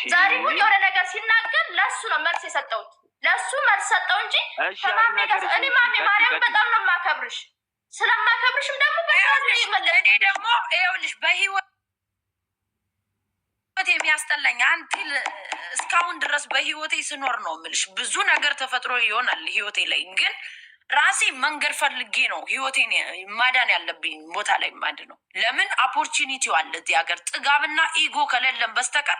ዛሬ ሁሉ የሆነ ነገር ሲናገር ለሱ ነው መልስ የሰጠሁት። ለሱ መልስ ሰጠው እንጂ ከማሜ ጋር እኔ ማሜ ማርያም በጣም ነው የማከብርሽ። ስለማከብርሽም ደግሞ እኔ ደግሞ ይኸውልሽ በህይወት የሚያስጠላኝ አንቲል እስካሁን ድረስ በህይወቴ ስኖር ነው የምልሽ። ብዙ ነገር ተፈጥሮ ይሆናል ህይወቴ ላይ ግን ራሴ መንገድ ፈልጌ ነው ህይወቴን ማዳን ያለብኝ ቦታ ላይ ማድ ነው። ለምን ኦፖርቹኒቲው አለ እዚህ ሀገር። ጥጋብና ኢጎ ከሌለን በስተቀር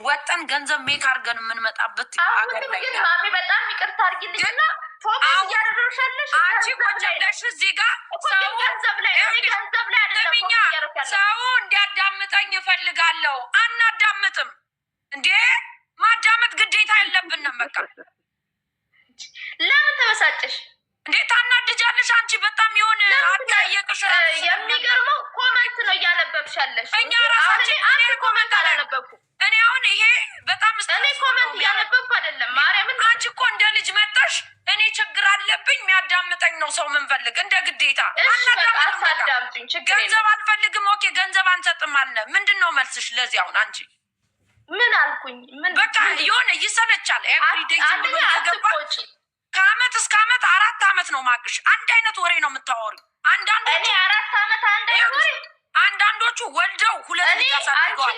ወጠን ገንዘብ ሜክ አድርገን የምንመጣበት ሀገር ላይ ግን ማሚ በጣም ይቅርታ አድርጊልኝና ፎከስ እያደረግሻለሽ አንቺ ቁጭ ብለሽ እዚህ ጋር ገንዘብ ላይ አይደለም ሰው እንዲያዳምጠኝ እፈልጋለሁ። አናዳምጥም እንዴ? ማዳመጥ ግዴታ የለብንም። በቃ ለምን ተበሳጨሽ እንዴ? ታናድጃለሽ አንቺ በጣም የሆነ አጠያየቅሽ። የሚገርመው ኮመንት ነው እያነበብሻለሽ። እኛ ራሳችን እኔ ኮመንት አላነበብኩም። እኔ አሁን ይሄ በጣም እኔ ኮመንት እያነበብኩ አይደለም ማርያምን። አንቺ እኮ እንደ ልጅ መጣሽ። እኔ ችግር አለብኝ የሚያዳምጠኝ ነው ሰው ምንፈልግ እንደ ግዴታ አታዳምጡኝ። ገንዘብ አልፈልግም። ኦኬ ገንዘብ አንሰጥም አለ። ምንድን ነው መልስሽ ለዚህ? አሁን አንቺ ምን አልኩኝ? ምን በቃ የሆነ ይሰለቻል። ኤቭሪዴይ ዝም ብሎ እየገባ ከአመት እስከ አመት 4 አመት ነው ማቅሽ። አንድ አይነት ወሬ ነው የምታወሪው። አንዳንዶቹ እኔ 4 አመት አንድ ወሬ፣ አንዳንዶቹ ወልደው 2 ልጅ አሳድገዋል።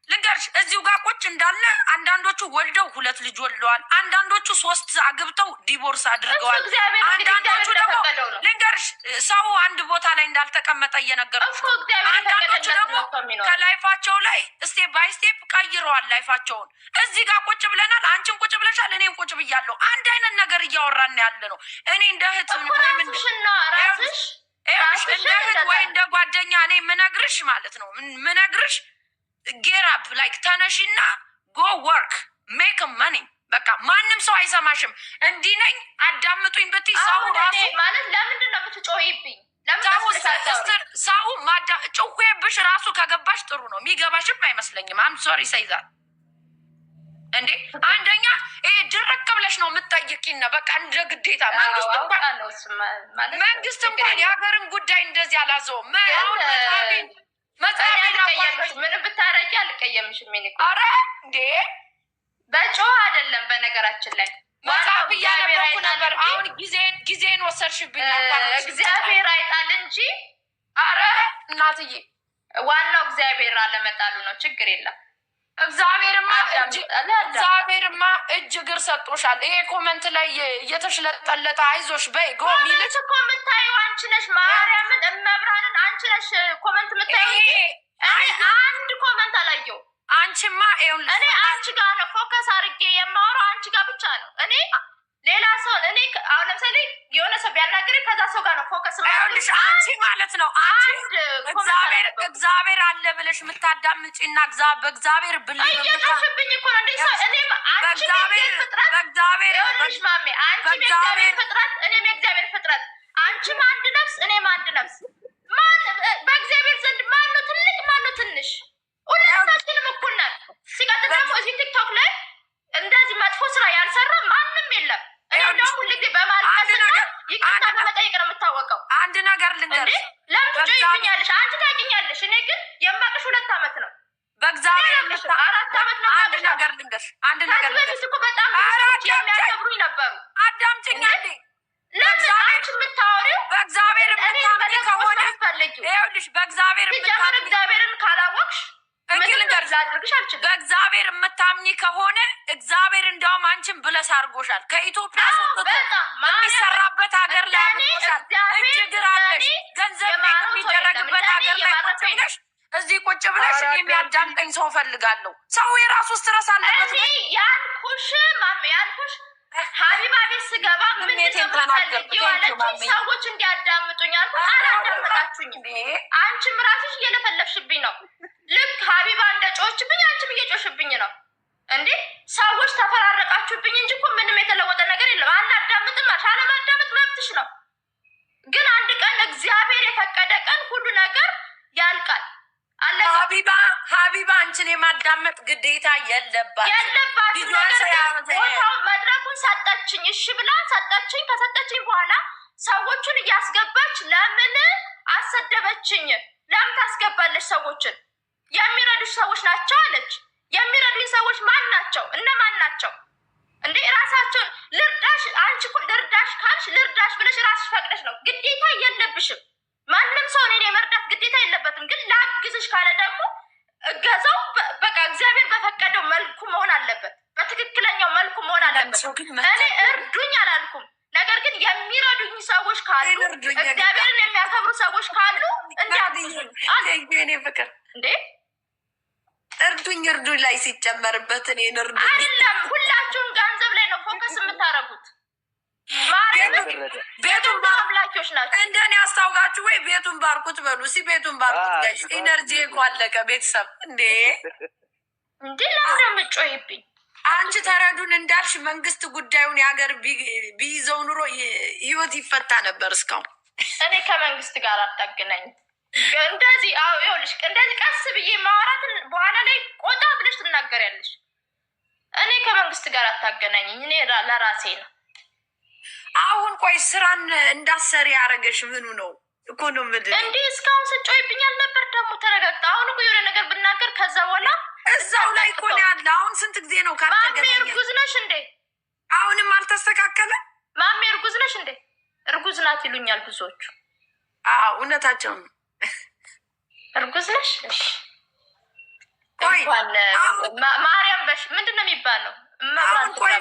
ልንገርሽ እዚሁ ጋር ቁጭ እንዳለ አንዳንዶቹ ወልደው 2 ልጅ ወልደዋል። አንዳንዶቹ 3 አግብተው ዲቮርስ አድርገዋል። አንዳንዶቹ ደግሞ ልንገርሽ ሰው አንድ ቦታ ላይ እንዳልተቀመጠ እየነገርኩሽ። አንዳንዶቹ ደግሞ ከላይፋቸው ላይ ስቴፕ ባይ ስቴፕ ቀይረዋል ላይፋቸውን። እዚህ ጋር ቁጭ ብለናል። አንቺም ቁጭ ብለሻል፣ እኔም ቁጭ ብያለሁ። አንድ አይነት ነገር እያወራን ያለ ነው። እኔ እንደ እህት እንደ እህት ወይ እንደ ጓደኛ እኔ ምነግርሽ ማለት ነው ምነግርሽ ጌት አፕ ላይክ ተነሺና ጎ ወርክ ሜክ መኒ። በቃ ማንም ሰው አይሰማሽም። እንዲህ ነኝ አዳምጡኝ ብትይ ሰው ራሱ ማለት ለምንድን ነው የምትጮይብኝ? ሰው ጭዌብሽ ራሱ ከገባሽ ጥሩ ነው። የሚገባሽም አይመስለኝም። አም ሶሪ ሰይዛል እንዴ አንደኛ ይሄ ድርቅ ብለሽ ነው የምትጠይቂን። በቃ እንደ ግዴታ መንግስት እንኳን የሀገርን ጉዳይ እንደዚህ አላዘውም። ምንም ብታረጊ አልቀየምሽም። ኧረ እንዴ በጮህ አይደለም። በነገራችን ላይ መጽሐፍ እያነበብኩ ነበር። አሁን ጊዜን ወሰድሽብኝ። እግዚአብሔር አይጣል እንጂ። ኧረ እናትዬ ዋናው እግዚአብሔር አለመጣሉ ነው። ችግር የለም። እግዚአብሔርማ እጅ እግር ሰጦሻል። ይሄ ኮመንት ላይ እየተሽለጠለጠ አይዞሽ በይ ጎ ሚልሽ እኮ የምታየው አንቺ ነሽ። ማርያምን እመብራንን አንቺ ነሽ ኮመንት የምታየው። አንድ ኮመንት አላየው። አንቺማ እኔ አንቺ ጋር ነው ፎከስ አድርጌ የማወራው። አንቺ ጋር ብቻ ነው። እኔ ሌላ ሰው እኔ አሁን ለምሳሌ የሆነ ሰው ቢያናገር ከዛ ሰው ጋር ነው ፎከስ ማድረግሽ። አንቺ ማለት ነው አንቺ እግዚአብሔር አለ ብለሽ የምታዳምጪና በእግዚአብሔር ብለሽ እየተሽብኝ እኮ ነው እንዴ ሰው እኔ አንቺ በእግዚአብሔር ማሜ አንቺ የእግዚአብሔር ፍጥረት እኔም የእግዚአብሔር ፍጥረት፣ አንቺም አንድ ነፍስ እኔም አንድ ነፍስ። ማን በእግዚአብሔር ዘንድ ማን ነው ትልቅ ማን ነው ትንሽ? ሁላችንም እኩል ነን። ሲቀጥል ደግሞ እዚህ ቲክቶክ ላይ እንደዚህ መጥፎ ስራ ያልሰራ ማንም የለም። እኔ ደግሞ ሁልጊዜ በማልቀስና ይቅርታ በመጠየቅ ነው የምታወቀው። አንድ ነገር ልንገርሽ። ለምን ትጮይብኛለሽ? አንቺ ታውቂኛለሽ። እኔ ግን የማቅሽ 2 አመት ነው። በእግዚአብሔር 4 አመት ነው። አንድ ነገር ልንገርሽ። በፊት እኮ በጣም የሚያከብሩኝ ነበሩ። አዳምጪኝ አንዴ። ለምን አንቺ የምታወሪው በእግዚአብሔር የምታምኒ ከሆነ ይኸውልሽ፣ እግዚአብሔርን ካላወቅሽ በእግዚአብሔር የምታምኒ ከሆነ እግዚአብሔር እንደውም አንቺን ብለስ አድርጎሻል። ከኢትዮጵያ ሶጥቶ የሚሰራበት ሀገር ላይ አድርጎሻል። እጅግር አለሽ ገንዘብ የሚደረግበት ሀገር ላይ ቁጭ ብለሽ እዚህ ቁጭ ብለሽ የሚያዳምጠኝ ሰው ፈልጋለሁ። ሰው የራሱ ስትረስ አለበት። ያልኩሽ ሀቢባ ቤት ስገባ ሰዎች እንዲያዳምጡኝ አልኩ። አላዳምጣችሁኝም። አንቺም ራስሽ እየለፈለፍሽብኝ ነው። ልክ ሀቢባ እንደ ጮችብኝ አንቺም እየጮሽብኝ ነው እንዴ። ሰዎች ተፈራረቃችሁብኝ እንጂ እኮ ምንም የተለወጠ ነገር የለም። አላዳምጥም አልሽ። አለማዳመጥ መብትሽ ነው። ግን አንድ ቀን እግዚአብሔር የፈቀደ ቀን ሁሉ ነገር ያልቃል። ሀቢባ አንቺን የማዳመጥ ግዴታ የለባትም። ቦታውን መድረኩን ሰጠችኝ። እሺ ብላ ሰጠችኝ። ከሰጠችኝ በኋላ ሰዎቹን እያስገባች ለምን አሰደበችኝ? ለምን ታስገባለች ሰዎችን? የሚረዱሽ ሰዎች ናቸው አለች። የሚረዱኝ ሰዎች ማን ናቸው? እነማን ናቸው እንዴ? ራሳቸውን ልርዳሽ። አንቺ እኮ ልርዳሽ ካልሽ ልርዳሽ ብለሽ ራስሽ ፈቅደሽ ነው። ግዴታ የለብሽም። ማንም ሰው እኔን የመርዳት ግዴታ የለበትም። ግን ላግዝሽ ካለ ደግሞ እገዛው በቃ እግዚአብሔር በፈቀደው መልኩ መሆን አለበት። በትክክለኛው መልኩ መሆን አለበት። እኔ እርዱኝ አላልኩም። ነገር ግን የሚረዱኝ ሰዎች ካሉ እግዚአብሔርን የሚያከብሩ ሰዎች ካሉ እንዲያግዙኝ እኔ ፍቅር እንዴ እርዱኝ ላይ ሲጨመርበት እኔን እርዱኝ አይደለም። ሁላችሁም ገንዘብ ላይ ነው ፎከስ የምታደርጉት። ቤቱን አምላኪዎች ናቸው። እንደኔ አስታውቃችሁ ወይ ቤቱን ባርኩት በሉ። ቤቱን ባርኩት ጋይስ። ኢነርጂ እኮ አለቀ። ቤተሰብ እንዴ ለምን የምትጮይብኝ? አንቺ ተረዱን እንዳልሽ መንግስት ጉዳዩን የሀገር ቢይዘው ኑሮ ህይወት ይፈታ ነበር እስካሁን። እኔ ከመንግስት ጋር አታገናኝ። እንደዚህ ይኸውልሽ፣ እንደዚህ ቀስ ብዬ ማውራትን በኋላ ላይ ቆጣ ብለሽ ትናገሪያለሽ። እኔ ከመንግስት ጋር አታገናኝኝ። እኔ ለራሴ ነው። አሁን ቆይ ስራን እንዳሰሪ ያደረገሽ ምኑ ነው እኮ ነው ምድ እንዲህ እስካሁን ስጮይብኝ አልነበር? ደግሞ ተረጋግጠ። አሁን እኮ የሆነ ነገር ብናገር ከዛ በኋላ እዛው ላይ እኮ ነው ያለ። አሁን ስንት ጊዜ ነው ማሜ እርጉዝ ነሽ እንዴ? አሁንም አልተስተካከለም። ማሜ እርጉዝ ነሽ እንዴ? እርጉዝ ናት ይሉኛል ብዙዎቹ። እውነታቸው ነው። እርጉዝ ነሽ? ማርያም በሽ ምንድን ነው የሚባለው? አሁን ቆይ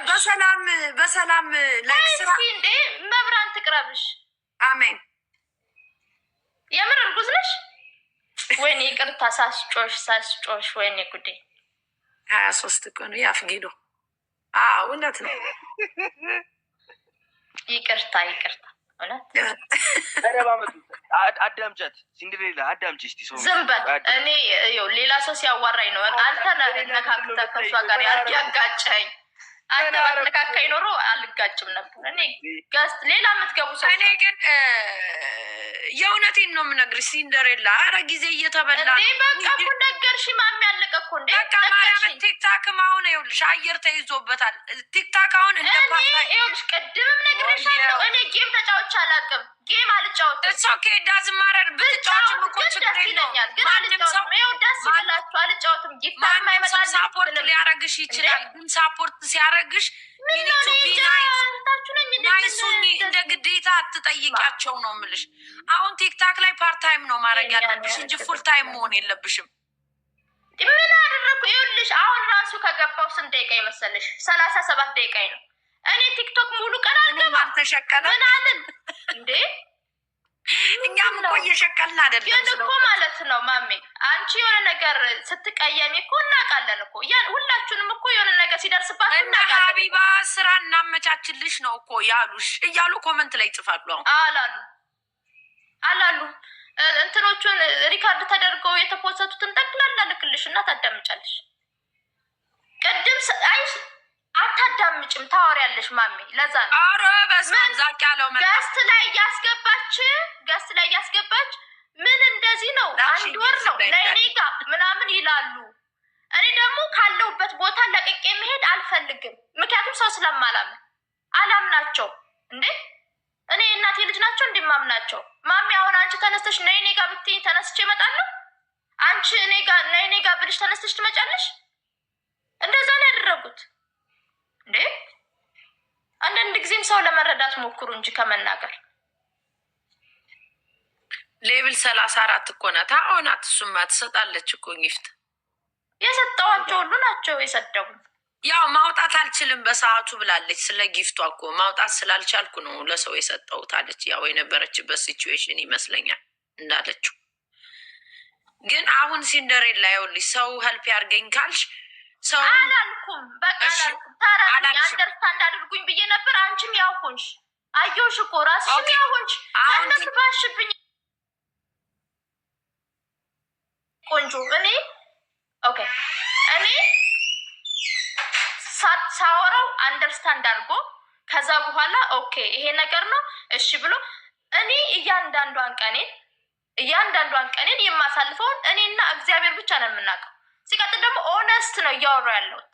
በሰላም ላይ ስራ እንዴ መብራን ትቅረብሽ። አሜን። የምር እርጉዝ ነሽ? ወይኔ ይቅርታ ሳስጮሽ ወይኔ ጉዴ። 23 እኮ ነው ያፍጊዶ። እውነት ነው። ይቅርታ አዳምጫት ሲንድሬላ አዳምጪ እስቲ። ሰው ዝም በል። እኔ ሌላ ሰው ሲያዋራኝ ነው አንተ ነካክተህ ከሷ ጋር ያጋጨኝ። አንተ ባትነካካኝ ኖሮ አልጋጭም ነበር። እኔ ጋስት ሌላ የምትገቡ ሰው እኔ ግን የእውነቴን ነው የምነግርሽ ሲንደሬላ። ኧረ ጊዜ እየተበላ እንዴ በቃ እኮ ነገርሽ። ማሚ ያለቀ እኮ እንዴ በቃ ማርያምን። ቲክታክም አሁን ይኸውልሽ አየር ተይዞበታል። ቲክታክ አሁን እንደ ይኸውልሽ ቅድምም ነግሬሻለሁ። እኔ ጌም ተጫዎች አላውቅም። ጌም አልጫወትም። እሱ ኦኬ ዳዝ ማረር ብትጫወችም እኮ ችግር የለውም። ግን አልጫወትም። ይኸው ደስ ይላችሁ አልጫወትም። ጊፍታ የማይመጣልኝ ሳፖርት ሊያረግሽ ይችላል። ግን ሳፖርት ሲያረግሽ ናይሱ እንደ ግዴታ አትጠይቂያቸው ነው የምልሽ። አሁን ቲክታክ ላይ ፓርታይም ነው ማድረግ ያለብሽ እንጂ ፉል ታይም መሆን የለብሽም። ምን አደረኩ? ይኸውልሽ አሁን ራሱ ከገባው ስንት ደቂቃ ይመሰልሽ? 37 ደቂቃ ነው። እኔ ቲክቶክ ሙሉ ቀን አልገባም። አልተሸቀለ ምን አለን እንዴ? እኛም እኮ እየሸቀልን አይደለም። ግን እኮ ማለት ነው ማሜ፣ አንቺ የሆነ ነገር ስትቀየሚ እኮ እናውቃለን እኮ ሁላችሁንም እኮ የሆነ ነገር ሲደርስባት እና ሀቢባ ስራ እናመቻችልሽ ነው እኮ ያሉሽ እያሉ ኮመንት ላይ ይጽፋሉ። አላሉ እንትኖቹን ሪካርድ ተደርገው የተፖሰቱትን ጠቅላላ ልክልሽ እና ታዳምጫለሽ። ቅድም አይሽ አታዳምጭም፣ ታወሪያለሽ ማሜ። ለዛ ነው አረ በስመ ዛቅ ያለው ገስት ላይ እያስገባች ምን እንደዚህ ነው 1 ወር ነው ለእኔ ጋ ምናምን ይላሉ። እኔ ደግሞ ካለሁበት ቦታ ለቅቄ መሄድ አልፈልግም። ምክንያቱም ሰው አላምናቸው እንዴ። እኔ እናቴ ልጅ ናቸው እንደማምናቸው። ማሚ አሁን አንቺ ተነስተሽ ነይ እኔ ጋ ብትይኝ ተነስቼ እመጣለሁ? አንቺ ነይ እኔ ጋ ብልሽ ተነስተሽ ትመጫለሽ? እንደዛ ነው ያደረጉት እንዴ። አንዳንድ ጊዜም ሰው ለመረዳት ሞክሩ እንጂ ከመናገር። ሌብል 34 እኮ ናት። አሁን እሱማ ትሰጣለች እኮ ጊፍት። የሰጠዋቸው ሁሉ ናቸው የሰደቡን። ያው ማውጣት አልችልም በሰዓቱ ብላለች። ስለ ጊፍቷ እኮ ማውጣት ስላልቻልኩ ነው ለሰው የሰጠሁት አለች። ያው የነበረችበት ሲቹዌሽን ይመስለኛል እንዳለችው። ግን አሁን ሲንደሬላ ይኸውልሽ ሰው ሄልፕ ያርገኝ ካልሽ ሰው አላልኩም። በቃ አላልኩም። ታራኝ አንደርስታንድ አድርጉኝ ብዬ ነበር። አንቺም ያው ሆንሽ። አየሁሽ እኮ ራስሽም ያው ሆንሽ። እነሱ ባሽብኝ ቆንጆ። እኔ ሳወራው አንደርስታንድ አድርጎ ከዛ በኋላ ኦኬ ይሄ ነገር ነው እሺ ብሎ እኔ እያንዳንዷን ቀኔን የማሳልፈውን እኔና እግዚአብሔር ብቻ ነው የምናውቀው። ሲቀጥል ደግሞ ኦነስት ነው እያወራ ያለሁት።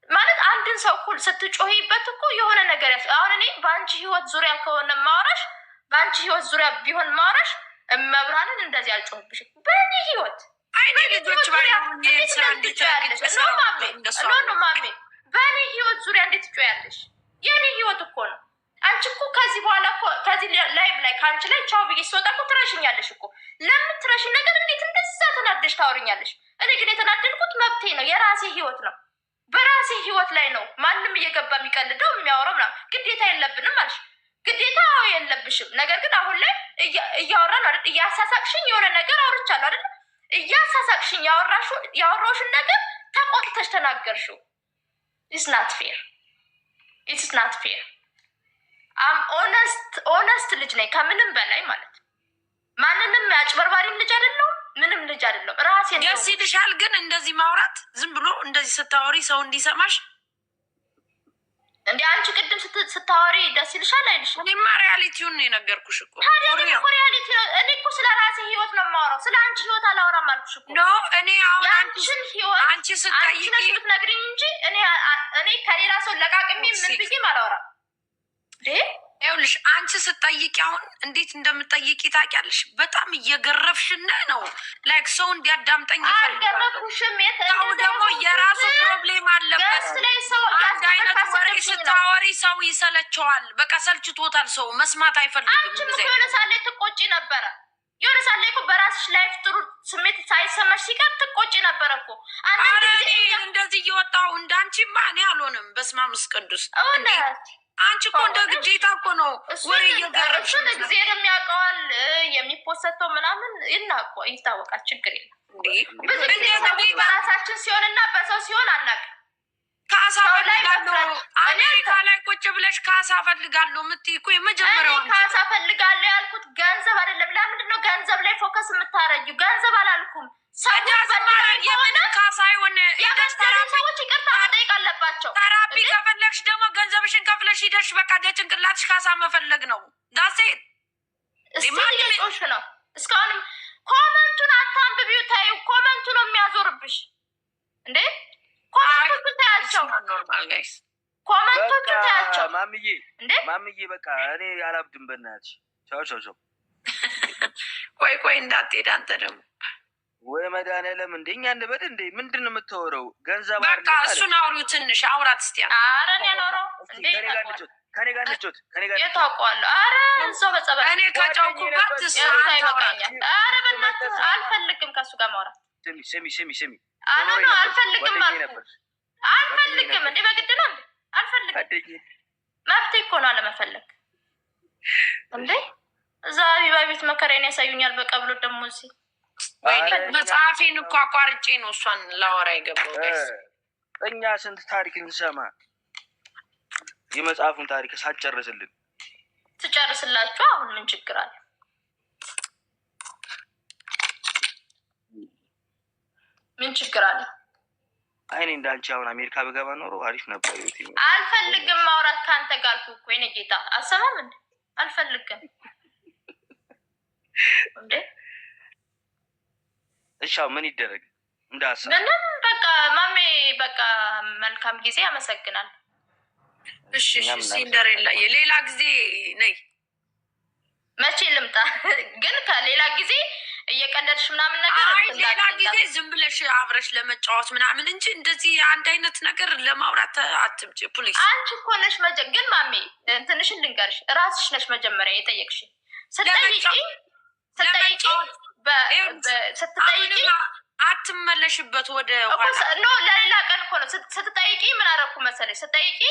ማለት አንድን ሰው እኩል ስትጮሂበት እኮ የሆነ ነገር አሁን እኔ በአንቺ ህይወት ዙሪያ ከሆነ ማውራሽ፣ በአንቺ ህይወት ዙሪያ ቢሆን ማውራሽ መብራንን እንደዚህ አልጮህብሽም። በእኔ ህይወት አይኔ ልጆች ባይኖሩኝ ስራ ማሜ በእኔ ህይወት ዙሪያ እንዴት ትጮያለሽ? የእኔ ህይወት እኮ ነው። አንቺ እኮ ከዚህ በኋላ እኮ ከዚህ ላይቭ ላይ ከአንቺ ላይ ቻው ብዬ ስወጣ እኮ ትረሽኛለሽ እኮ። ለምትረሽኝ ነገር እንዴት እንደዛ ተናደሽ ታወሪኛለሽ? እኔ ግን የተናደድኩት መብቴ ነው፣ የራሴ ህይወት ነው። በራሴ ህይወት ላይ ነው ማንም እየገባ የሚቀልደው የሚያወራው ምናምን። ግዴታ የለብንም አልሽ። ግዴታ የለብሽም። ነገር ግን አሁን ላይ እያወራን አይደል? እያሳሳቅሽኝ የሆነ ነገር አውርቻለሁ አይደል? እያሳሳቅሽኝ ያወራሽን ነገር ተቆጥተሽ ተናገርሽው። ኢትስ ናት ፌር፣ ኢትስ ናት ፌር። አም ኦነስት ልጅ ነኝ ከምንም በላይ ማለት ማንንም አጭበርባሪም ልጅ አይደለሁም፣ ምንም ልጅ አይደለሁም። ራሴ ነው። ደስ ይልሻል ግን እንደዚህ ማውራት? ዝም ብሎ እንደዚህ ስታወሪ ሰው እንዲሰማሽ እንደ አንቺ ቅድም ስታወሪ ደስ ይልሻል አይልሽ? እኔማ ሪያሊቲውን ነው የነገርኩሽ እኮ። ታዲያ እኮ ሪያሊቲ ነው። እኔ እኮ ስለ ራሴ ህይወት ነው የማወራው፣ ስለ አንቺ ህይወት አላወራም አልኩሽ እኮ። ኖ እኔ አሁን አንቺን ህይወት አንቺ ስጠይቂ ብትነግሪኝ እንጂ እኔ ከሌላ ሰው ለቃቅሜ ምን ብዬም አላወራም። ይኸውልሽ አንቺ ስጠይቂ አሁን እንዴት እንደምጠይቂ ታውቂያለሽ? በጣም እየገረፍሽን ነው። ላይክ ሰው እንዲያዳምጠኝ አልገረፍኩሽም። ሰው ደግሞ የራሱ ፕሮብሌም አለበት። አንድ አይነት ወሬ ስታወሪ ሰው ይሰለቸዋል። በቃ ሰልችቶታል። ሰው መስማት አይፈልግም። አንቺም እኮ የሆነ ሳለ ትቆጪ ነበረ። የሆነ ሳለ እኮ በራስሽ ላይፍ ጥሩ ስሜት ሳይሰማሽ ሲቀር ትቆጪ ነበረ እኮ። እንደዚህ እየወጣሁ እንዳንቺማ እኔ አልሆንም። በስመ አብ ቅዱስ አንቺ እኮ እንደ ግዴታ እኮ ነው ወሬ እየገረፍሽ። ጊዜ የሚያውቀዋል የሚፖሰተው ምናምን ይታወቃል። ችግር የለም። ብዙ ጊዜ በራሳችን ሲሆን እና በሰው ሲሆን አናውቅም። ካሳ ፈልጋለሁ አሜሪካ ላይ ቁጭ ብለሽ ካሳ ፈልጋለሁ የምትይ እኮ የመጀመሪያው ካሳ ፈልጋለሁ ያልኩት ገንዘብ አይደለም። ለምንድን ነው ገንዘብ ላይ ፎከስ የምታረጊው? ገንዘብ አላልኩም። ሰዎች ይቅርታ መጠየቅ አለባቸው። ተራፒ ከፈለግሽ ደግሞ ገንዘብሽን ከፍለሽ ሂደሽ በቃ ጭንቅላትሽ ካሳ መፈለግ ነው። ዳሴ ጮሽ ነው። እስካሁንም ኮመንቱን አታንብቢው፣ ታዩ። ኮመንቱ ነው የሚያዞርብሽ እንዴ። ኮመንቶቹን ታያቸው፣ ኮመንቶቹን ታያቸው። ማምዬ በቃ እኔ አላብድም። በእናትሽ ቻው ቻው ቻው። ቆይ እንዳትሄድ አንተ ደግሞ ወይ መድኃኒዓለም እንደ እኛ እንበል እንደ ምንድን ነው የምታወራው? ገንዘብ በቃ እሱን አውሪው ትንሽ አውራት እስቲ። ኧረ እኔ አላወራው እንዴ ከኔ ጋር ልጆት የት አውቀዋለሁ? ኧረ እዛው በጸባይ እኔ ከጫውኩባት እሱ ይበቃኛል። ኧረ በእናትህ አልፈልግም ከእሱ ጋር ማውራት። ስሚ አልፈልግም አልፈልግም። እንዴ በግድ ነው እንዴ? አልፈልግም። መብቴ እኮ ነው አለመፈለግ እንዴ። እዛ ቢባ ቤት መከራዬን ያሳዩኛል። በቃ ብሎ ደግሞ እዚህ መጽሐፌን እኮ አቋርጬ ነው እሷን ላወራ የገባው። እኛ ስንት ታሪክ እንሰማ። የመጽሐፉን ታሪክ ሳትጨርስልን ትጨርስላችሁ። አሁን ምን ችግር አለ? ምን ችግር አለ? አይኔ እንዳንቺ አሁን አሜሪካ በገባ ኖሮ አሪፍ ነበር። አልፈልግም ማውራት ከአንተ ጋር አልኩህ እኮ የእኔ ጌታ። አሰማም እንዴ? አልፈልግም እንዴ። እሺ ምን ይደረግ? እንዳሰ ምንም በቃ ማሜ በቃ መልካም ጊዜ። አመሰግናል። እሺ ሲንደሬላ የሌላ ጊዜ ነይ። መቼ ልምጣ ግን? ከሌላ ጊዜ እየቀለድሽ ምናምን ነገር ሌላ ጊዜ ዝም ብለሽ አብረሽ ለመጫወት ምናምን እንጂ እንደዚህ አንድ አይነት ነገር ለማውራት አትምጪ ፕሊዝ። አንቺ እኮ ነሽ ግን ማሜ ትንሽን ልንገርሽ፣ ራስሽ ነሽ መጀመሪያ የጠየቅሽ። ስትጠይቂ አትመለሽበት ወደ ኖ ለሌላ ቀን እኮ ነው። ስትጠይቂ ምን አደረኩ መሰለሽ? ስትጠይቂ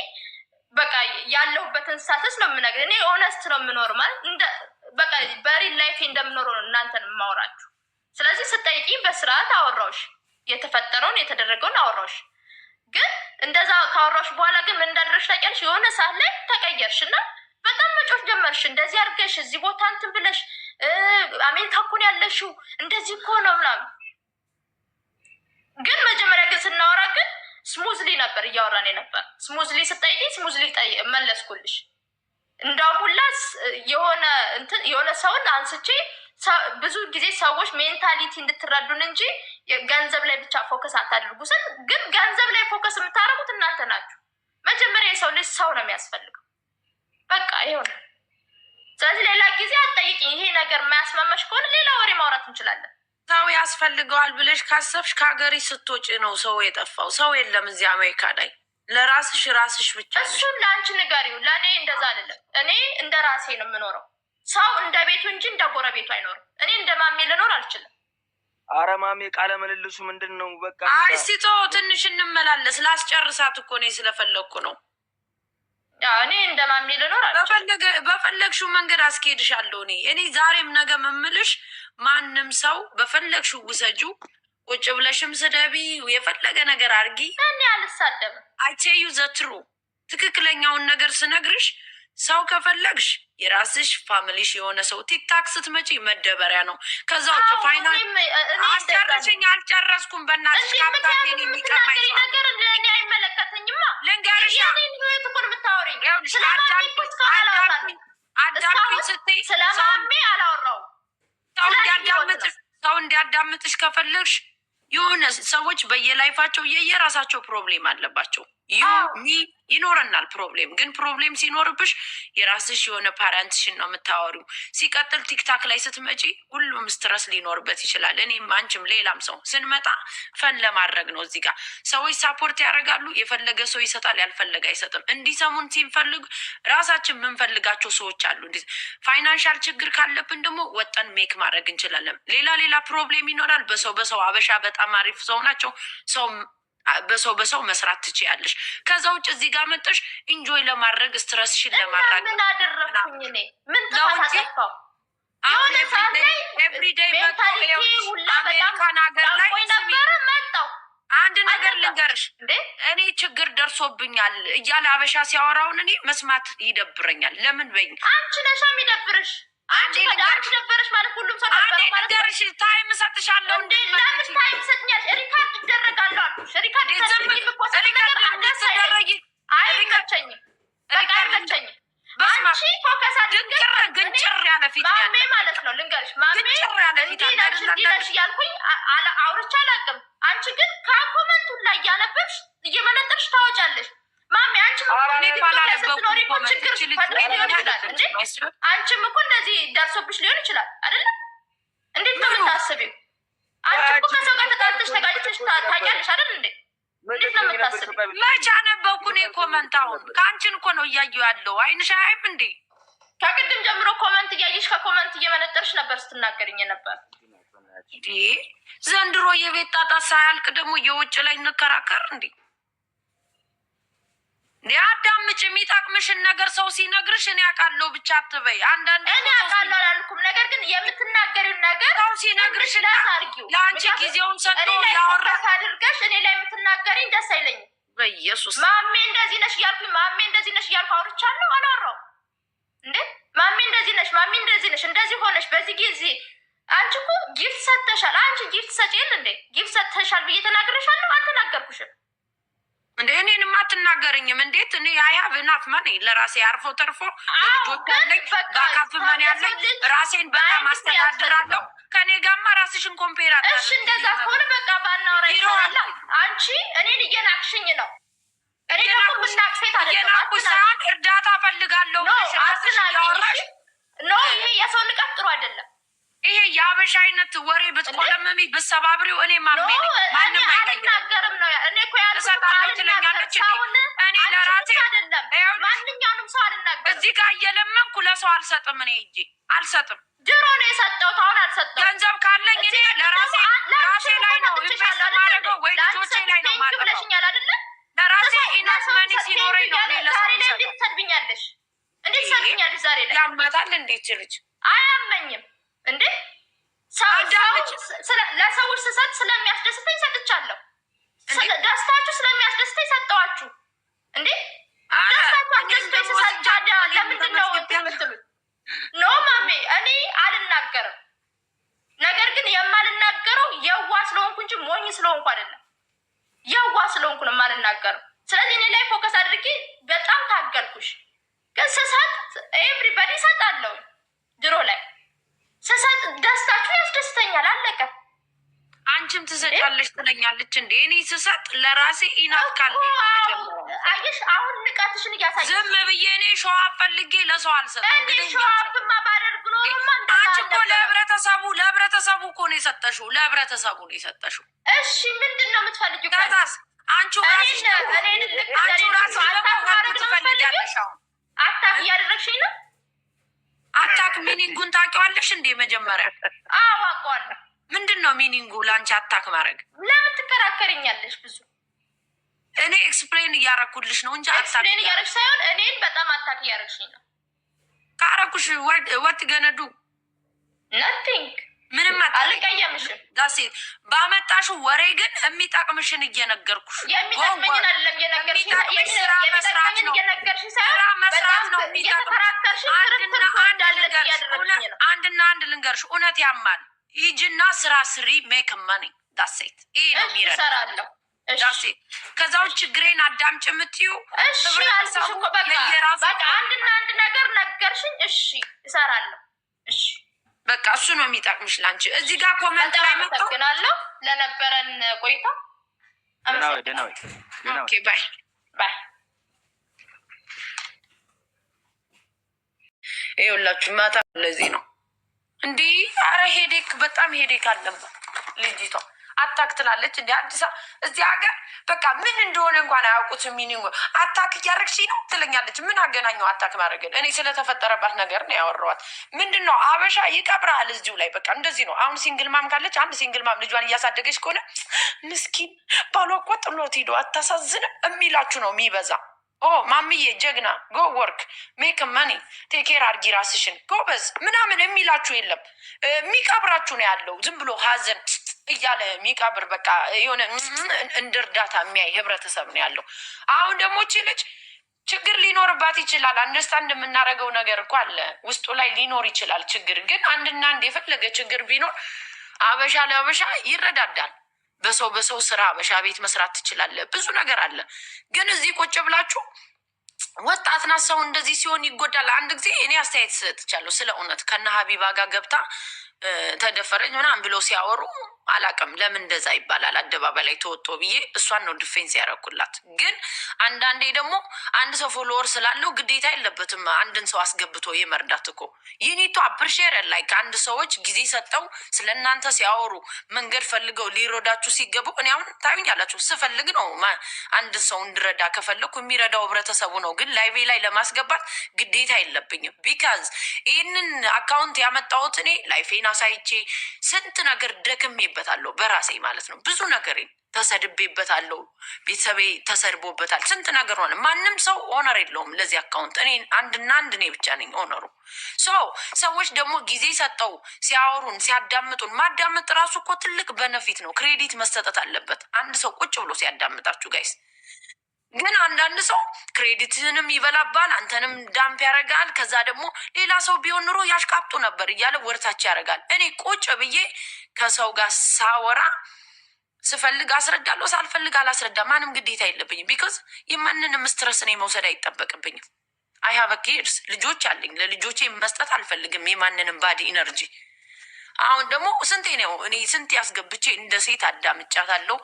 በቃ ያለሁበትን ሳትስ ነው የምነግርሽ። እኔ ኦነስት ነው የምኖር ማለት በቃ በሪል ላይፍ እንደምኖረው ነው እናንተን የማወራችሁ። ስለዚህ ስትጠይቂ በስርዓት አወራሁሽ፣ የተፈጠረውን የተደረገውን አወራሁሽ። ግን እንደዛ ካወራሁሽ በኋላ ግን ምን እንዳደረግሽ ታውቂያለሽ? የሆነ ሰዓት ላይ ተቀየርሽ እና በጣም መጮህ ጀመርሽ። እንደዚህ አድርገሽ እዚህ ቦታ እንትን ብለሽ አሜሪካ እኮ ነው ያለሽው እንደዚህ እኮ ነው ምናምን። ግን መጀመሪያ ግን ስናወራ ግን ስሙዝሊ ነበር እያወራን ነበር። ስሙዝሊ ስጠይቂ ስሙዝሊ መለስኩልሽ። እንዳውም ሁላ የሆነ ሰውን አንስቼ ብዙ ጊዜ ሰዎች ሜንታሊቲ እንድትረዱን እንጂ ገንዘብ ላይ ብቻ ፎከስ አታድርጉ ስል፣ ግን ገንዘብ ላይ ፎከስ የምታደርጉት እናንተ ናችሁ። መጀመሪያ የሰው ልጅ ሰው ነው የሚያስፈልገው። በቃ ይኸው ነው። ስለዚህ ሌላ ጊዜ አትጠይቂኝ። ይሄ ነገር የማያስማማሽ ከሆነ ሌላ ወሬ ማውራት እንችላለን። ሰው ያስፈልገዋል ብለሽ ካሰብሽ ከሀገሪ ስትወጪ ነው ሰው የጠፋው። ሰው የለም እዚህ አሜሪካ ላይ። ለራስሽ ራስሽ ብቻ። እሱን ለአንቺ ንገሪው። ለእኔ እንደዛ አይደለም። እኔ እንደ ራሴ ነው የምኖረው። ሰው እንደ ቤቱ እንጂ እንደ ጎረቤቱ አይኖርም። እኔ እንደ ማሜ ልኖር አልችልም። አረ ማሜ ቃለ ምልልሱ ምንድን ነው? በቃ እስቲ ተው ትንሽ እንመላለስ። ላስጨርሳት እኮ እኔ ስለፈለግኩ ነው። እኔ እንደ ማሜ ልኖር አልችልም። በፈለግሽው መንገድ አስኬድሻለሁ። እኔ ዛሬም ነገ መምልሽ ማንም ሰው በፈለግሽው ውሰጁ። ቁጭ ብለሽም ስደቢ፣ የፈለገ ነገር አድርጊ። እኔ አልሳደብም። አይቴዩ ዘትሩ ትክክለኛውን ነገር ስነግርሽ ሰው ከፈለግሽ የራስሽ ፋሚሊሽ የሆነ ሰው ቲክታክ ስትመጪ መደበሪያ ነው። ከዛ ውጭ ፋይናንስ አስጨርሽኝ። አልጨረስኩም። በእናትሽ ካፕታቴን የሚቀማኝ ነገር ለእኔ አይመለከተኝማ። ልንገርሽ አዳምጪኝ ስትይ ስለማሜ አላወራውም። ሰው እንዲያዳምጥሽ ከፈለግሽ የሆነ ሰዎች በየላይፋቸው የየራሳቸው ፕሮብሌም አለባቸው። ይኖረናል ፕሮብሌም። ግን ፕሮብሌም ሲኖርብሽ የራስሽ የሆነ ፓረንትሽን ነው የምታወሪው። ሲቀጥል ቲክታክ ላይ ስትመጪ ሁሉም ስትረስ ሊኖርበት ይችላል። እኔም አንቺም ሌላም ሰው ስንመጣ ፈን ለማድረግ ነው። እዚህ ጋር ሰዎች ሳፖርት ያደርጋሉ። የፈለገ ሰው ይሰጣል፣ ያልፈለገ አይሰጥም። እንዲሰሙን ሲንፈልግ ራሳችን የምንፈልጋቸው ሰዎች አሉ። ፋይናንሻል ችግር ካለብን ደግሞ ወጠን ሜክ ማድረግ እንችላለን። ሌላ ፕሮብሌም ይኖራል። በሰው አበሻ በጣም አሪፍ ሰው ናቸው። በሰው መስራት ትችያለሽ። ከዛ ውጭ እዚህ ጋር መጠሽ ኢንጆይ ለማድረግ ስትረስሽን ለማድረግ ምን አደረኩኝ እኔ? ምን ጥፋት አጠፋው? የሆነ ሰዓት ላይ ኤቭሪዴይ አሜሪካን ሀገር ላይ መጣው። አንድ ነገር ልንገርሽ፣ እኔ ችግር ደርሶብኛል እያለ አበሻ ሲያወራውን እኔ መስማት ይደብረኛል። ለምን በይኝ። አንቺ ነሻ የሚደብርሽ። አንቺ ደበረሽ ማለት ሁሉም ሰው ደበረ ማለት ደርሽ። ታይም እሰጥሻለሁ። እንዴ ለምን ታይም ሰጥኛል? ሪካርድ ይደረጋለሁ አልኩሽ። ሪካርድ ተደረጊ ብቆስ ነገር አደረጊ። አይመቸኝም፣ በቃ አይመቸኝም። አንቺ ፎከስ አድርገሽ ግንጭር ያለ ፊት ማሜ ማለት ነው። ልንገርሽ ማሜ እንዲህ ነሽ እያልኩኝ አውርቼ አላውቅም። አንቺ ግን ከኮመንቱን ላይ እያነበብሽ እየመነጠርሽ ታወጫለሽ። ማሜ አንቺም አንቺም እኮ እንደዚህ ደርሶብሽ ሊሆን ይችላል አይደለ? እንዴት ነው የምታስቢው? አንቺ እኮ ከሰው ጋር ተጣልተሽ ተጋጭተሽ ታውቂያለሽ አይደል እንዴ? እንዴት ነው የምታስቢው? መቼ አነበብኩ እኔ ኮመንት? አሁን ከአንቺን እኮ ነው እያየሁ ያለው። አይንሽ አያይም እንዴ? ከቅድም ጀምሮ ኮመንት እያየሽ ከኮመንት እየመነጠርሽ ነበር ስትናገርኝ ነበር። ዘንድሮ የቤት ጣጣ ሳያልቅ ደግሞ የውጭ ላይ እንከራከር እንዴ? አዳምጭ። የሚጠቅምሽን ነገር ሰው ሲነግርሽ እኔ አውቃለሁ ብቻ አትበይ። አንዳንዴ እኔ አውቃለሁ አላልኩም፣ ነገር ግን የምትናገሪውን ነገር ሰው ሲነግርሽ አድርጊው። ለአንቺ ጊዜውን ሰጥቶ ያወራሽ አድርገሽ እኔ ላይ የምትናገሪኝ ደስ አይለኝም። በኢየሱስ ማሜ እንደዚህ ነሽ እያልኩኝ ማሜ እንደዚህ ነሽ እያልኩ አውርቻለሁ አላወራሁም እንዴ? ማሜ እንደዚህ ነሽ፣ ማሜ እንደዚህ ነሽ፣ እንደዚህ ሆነሽ በዚህ ጊዜ አንቺ እኮ ጊፍት ሰጥተሻል። አንቺ ጊፍት ሰጪ የለ እንዴ? ጊፍት ሰጥተሻል ብዬ ተናግረሻለሁ? አልተናገርኩሽም እንዴ? እኔንም አትናገርኝም እንዴት? እኔ ብናፍ መኔ ለራሴ አርፎ ተርፎ ልጆች ያለኝ በአካፍ መኔ ያለኝ ራሴን በጣም አስተዳድራለሁ። ከኔ ጋማ ራስሽን ኮምፔር አለ። እሺ እንደዛ ከሆነ በቃ ባናወራ ይሆናል። አንቺ እኔን እየናቅሽኝ ነው። እኔ ደግሞ ምናቅ ሴት አለ። እየናቅሽ ሳይሆን እርዳታ ፈልጋለሁ ራስሽ እያወራሽ ነው። ይሄ የሰው ንቀት ጥሩ አይደለም። ይሄ የአበሻ አይነት ወሬ ብትቆለመሚ ብትሰባብሪው እኔ ማሜ ነኝ። ማንም አይናገርም ነው። እኔ እኮ ያልሰጣለሁ ትለኛለች። እኔ ለራሴ ማንኛውንም ሰው አልናገርም። እዚህ ጋር እየለመንኩ ለሰው አልሰጥም። እኔ እጄ አልሰጥም። ድሮ ነው የሰጠሁት፣ አሁን አልሰጠሁም። ገንዘብ ካለኝ እኔ ለራሴ ላይ ነው ኢንቨስት ማድረገው ወይ ልጆቼ ላይ ነው ማጠፋው። ብለሽኛል አይደለ? ለራሴ ኢናፍ መኒ ሲኖረኝ ነው እኔ ለሰው ዛሬ ላይ እንዴት ትሰድብኛለሽ? እንዴት ትሰድብኛለሽ? ዛሬ ላይ ያመጣል እንዴት ልጅ አያመኝም እንዴ? ለሰዎች ስሰጥ ስለሚያስደስተኝ ሰጥቻለሁ። ደስታችሁ ስለሚያስደስተኝ ሰጠዋችሁ እንዴ? ደስታችሁ አስደስተኝ ስሰጥ ታዲያ ለምንድን ነው የምትሉት? ኖ ማሜ እኔ አልናገርም። ነገር ግን የማልናገረው የዋ ስለሆንኩ እንጂ ሞኝ ስለሆንኩ አይደለም። የዋ ስለሆንኩ ነው የማልናገረው። ስለዚህ እኔ ላይ ፎከስ አድርጌ በጣም ታገልኩሽ። ግን ስሰጥ ኤቭሪባዲ እሰጣለሁ። ድሮ ላይ ስሰጥ ደስታችሁ ያስደስተኛል። አለቀ። አንቺም ትሰጫለሽ ትለኛለች እንዴ? እኔ ስሰጥ ለራሴ ኢናፍ ካለ አየሽ፣ አሁን ንቀትሽን እያሳየሽ። ዝም ብዬ እኔ ሸዋ ፈልጌ ለሰው አልሰጥም። እንዴ ሸዋፍማ ባደርግ ኖሮ አንቺ እኮ ለህብረተሰቡ እኮ ነው የሰጠሽው። ለህብረተሰቡ ነው የሰጠሽው። እሺ ምንድን ነው የምትፈልጊው? ከዛስ አንቺ ራስሽ ትፈልጊያለሽ። አታክ እያደረግሽኝ ነው። አታክ ሚኒንጉን ታውቂዋለሽ እንዴ? መጀመሪያ አዎ አውቀዋለሁ። ምንድን ነው ሚኒንጉ ለአንቺ አታክ ማድረግ? ለምን ትከራከርኛለሽ? ብዙ እኔ ኤክስፕሌን እያረኩልሽ ነው እንጂ ኤክስፕሌን እያረግሽ ሳይሆን እኔን በጣም አታክ እያረግሽኝ ነው። ካረኩሽ ወት ገነዱ ነቲንግ ምንም አልቀየምሽም። ዳሴት ባመጣሽው ወሬ ግን የሚጠቅምሽን እየነገርኩሽ የሚጠቅመኝን አይደለም እየነገርሽኝ አንድና አንድ ልንገርሽ፣ እውነት ያማል። ሂጂና ስራ ስሪ፣ ሜክ መኒ ዳሴት። ይሄ ነው የሚረዳው ዳሴት። ከዛው ችግሬን አዳምጭ የምትዩ በቃ አንድና አንድ ነገር ነገርሽኝ። እሺ እሰራለሁ። እሺ በቃ እሱ ነው የሚጠቅምሽ ላንቺ። እዚህ ጋር ኮመንት ላይ አመሰግናለሁ ለነበረን ቆይታ። ኦኬ ባይ ባይ። ይኸውላችሁ ማታ ለዚህ ነው እንዲህ። አረ ሄዴክ በጣም ሄዴክ አለባት ልጅቷ። አታክ ትላለች እንዲ አዲስ እዚህ ሀገር በቃ ምን እንደሆነ እንኳን አያውቁትም። ሚኒንግ አታክ እያደረግሽ ነው ትለኛለች። ምን አገናኘው አታክ ማድረግን? እኔ ስለተፈጠረባት ነገር ነው ያወራኋት። ምንድን ነው አበሻ ይቀብረሃል እዚሁ ላይ በቃ እንደዚህ ነው። አሁን ሲንግል ማም ካለች አንድ ሲንግል ማም ልጇን እያሳደገች ከሆነ ምስኪን ባሏ እኮ ጥሎት ሄዶ አታሳዝንም የሚላችሁ ነው የሚበዛ። ማምዬ ጀግና ጎ ወርክ ሜክ መኒ ቴኬር አርጊ ራስሽን ጎበዝ ምናምን የሚላችሁ የለም። የሚቀብራችሁ ነው ያለው። ዝም ብሎ ሀዘን እያለ የሚቀብር በቃ የሆነ እንደ እርዳታ የሚያይ ህብረተሰብ ነው ያለው። አሁን ደግሞ ልጅ ችግር ሊኖርባት ይችላል። አንደርስታንድ የምናደርገው ነገር እኮ አለ ውስጡ ላይ ሊኖር ይችላል ችግር። ግን አንድና አንድ የፈለገ ችግር ቢኖር አበሻ ለአበሻ ይረዳዳል። በሰው ስራ አበሻ ቤት መስራት ትችላለህ። ብዙ ነገር አለ። ግን እዚህ ቁጭ ብላችሁ ወጣት ናት ሰው እንደዚህ ሲሆን ይጎዳል። አንድ ጊዜ እኔ አስተያየት ሰጥቻለሁ ስለ እውነት ከነ ሀቢባ ጋር ገብታ ተደፈረኝ ምናምን ብሎ ሲያወሩ አላቅም ለምን እንደዛ ይባላል አደባባይ ላይ ተወጦ ብዬ እሷን ነው ዲፌንስ ያደረኩላት። ግን አንዳንዴ ደግሞ አንድ ሰው ፎሎወር ስላለው ግዴታ የለበትም አንድን ሰው አስገብቶ የመርዳት እኮ ይኒቱ አፕሪሼር ላይ ከአንድ ሰዎች ጊዜ ሰጠው ስለ እናንተ ሲያወሩ መንገድ ፈልገው ሊረዳችሁ ሲገቡ እኔ አሁን ታዩኛላችሁ ስፈልግ ነው አንድን ሰው እንድረዳ ከፈለኩ የሚረዳው ህብረተሰቡ ነው። ግን ላይቬ ላይ ለማስገባት ግዴታ የለብኝም። ቢካዝ ይህንን አካውንት ያመጣሁት እኔ ላይፌን አሳይቼ ስንት ነገር ደክሜበታለሁ በራሴ ማለት ነው። ብዙ ነገር ተሰድቤበታለሁ። ቤተሰቤ ተሰድቦበታል። ስንት ነገር ሆነ። ማንም ሰው ኦነር የለውም ለዚህ አካውንት። እኔ አንድና አንድ እኔ ብቻ ነኝ ኦነሩ። ሰዎች ደግሞ ጊዜ ሰጠው ሲያወሩን ሲያዳምጡን፣ ማዳመጥ ራሱ እኮ ትልቅ በነፊት ነው። ክሬዲት መሰጠት አለበት አንድ ሰው ቁጭ ብሎ ሲያዳምጣችሁ ጋይስ። ግን አንዳንድ ሰው ክሬዲትንም ይበላባል፣ አንተንም ዳምፕ ያደርጋል። ከዛ ደግሞ ሌላ ሰው ቢሆን ኑሮ ያሽቃብጡ ነበር እያለ ወርታች ያደርጋል። እኔ ቁጭ ብዬ ከሰው ጋር ሳወራ ስፈልግ አስረዳለሁ፣ ሳልፈልግ አላስረዳ። ማንም ግዴታ የለብኝም። ቢኮዝ የማንንም ስትረስ እኔ መውሰድ አይጠበቅብኝም። አይ ሀቭ ኪድስ ልጆች አለኝ። ለልጆቼ መስጠት አልፈልግም የማንንም ባዲ ኢነርጂ። አሁን ደግሞ ስንቴ ነው እኔ ስንት ያስገብቼ እንደ ሴት አዳምጫታለሁ፣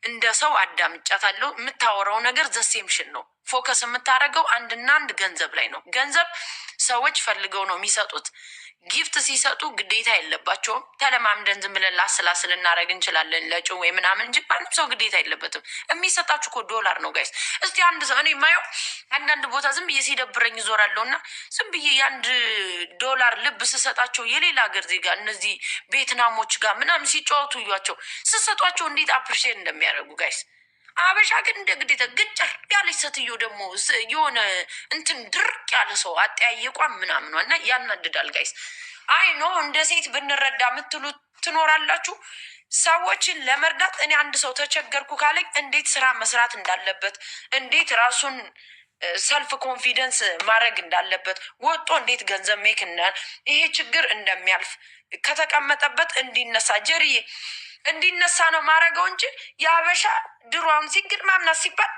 እንደ ሰው አዳምጫታለሁ። የምታወራው ነገር ዘሴምሽን ነው። ፎከስ የምታደርገው አንድና አንድ ገንዘብ ላይ ነው። ገንዘብ ሰዎች ፈልገው ነው የሚሰጡት። ጊፍት ሲሰጡ ግዴታ የለባቸውም። ተለማምደን ዝም ብለን ላስላስ ልናደርግ እንችላለን ለጭዌ ምናምን እንጂ ማንም ሰው ግዴታ የለበትም። የሚሰጣችሁ እኮ ዶላር ነው ጋይስ። እስቲ አንድ ሰው እኔ የማየው አንዳንድ ቦታ ዝም ብዬ ሲደብረኝ ይዞራለሁ እና ዝም ብዬ $1 ልብ ስሰጣቸው የሌላ ሀገር ዜጋ እነዚህ ቬትናሞች ጋር ምናምን ሲጫወቱ እያቸው ስሰጧቸው እንዴት አፕሪሼት እንደሚያደርጉ ጋይስ። አበሻ ግን እንደ ግዴታ ግጭር ያለች ሴትዮ ደግሞ የሆነ እንትን ድርቅ ያለ ሰው አጠያየቋም ምናምኗ እና ያናድዳል ጋይስ። አይ ኖ እንደ ሴት ብንረዳ የምትሉ ትኖራላችሁ። ሰዎችን ለመርዳት እኔ አንድ ሰው ተቸገርኩ ካለኝ እንዴት ስራ መስራት እንዳለበት፣ እንዴት ራሱን ሰልፍ ኮንፊደንስ ማድረግ እንዳለበት፣ ወጦ እንዴት ገንዘብ ሜክ ይሄ ችግር እንደሚያልፍ ከተቀመጠበት እንዲነሳ ጀርዬ እንዲነሳ ነው ማድረገው እንጂ የአበሻ ድሮውን ሲንግል ማምናት ሲባል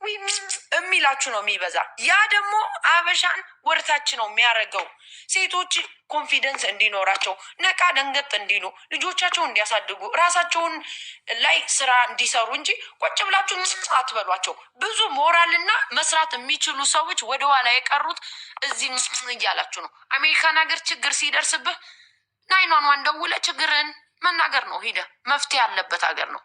የሚላችሁ ነው የሚበዛ። ያ ደግሞ አበሻን ወርታች ነው የሚያደርገው። ሴቶች ኮንፊደንስ እንዲኖራቸው ነቃ ደንገጥ እንዲሉ ልጆቻቸውን እንዲያሳድጉ ራሳቸውን ላይ ስራ እንዲሰሩ እንጂ ቁጭ ብላችሁ አትበሏቸው። ብዙ ሞራልና መስራት የሚችሉ ሰዎች ወደኋላ የቀሩት እዚህ እያላችሁ ነው። አሜሪካን ሀገር ችግር ሲደርስብህ 911 ደውለህ ችግርን መናገር ነው። ሂደህ መፍትሄ ያለበት ሀገር ነው።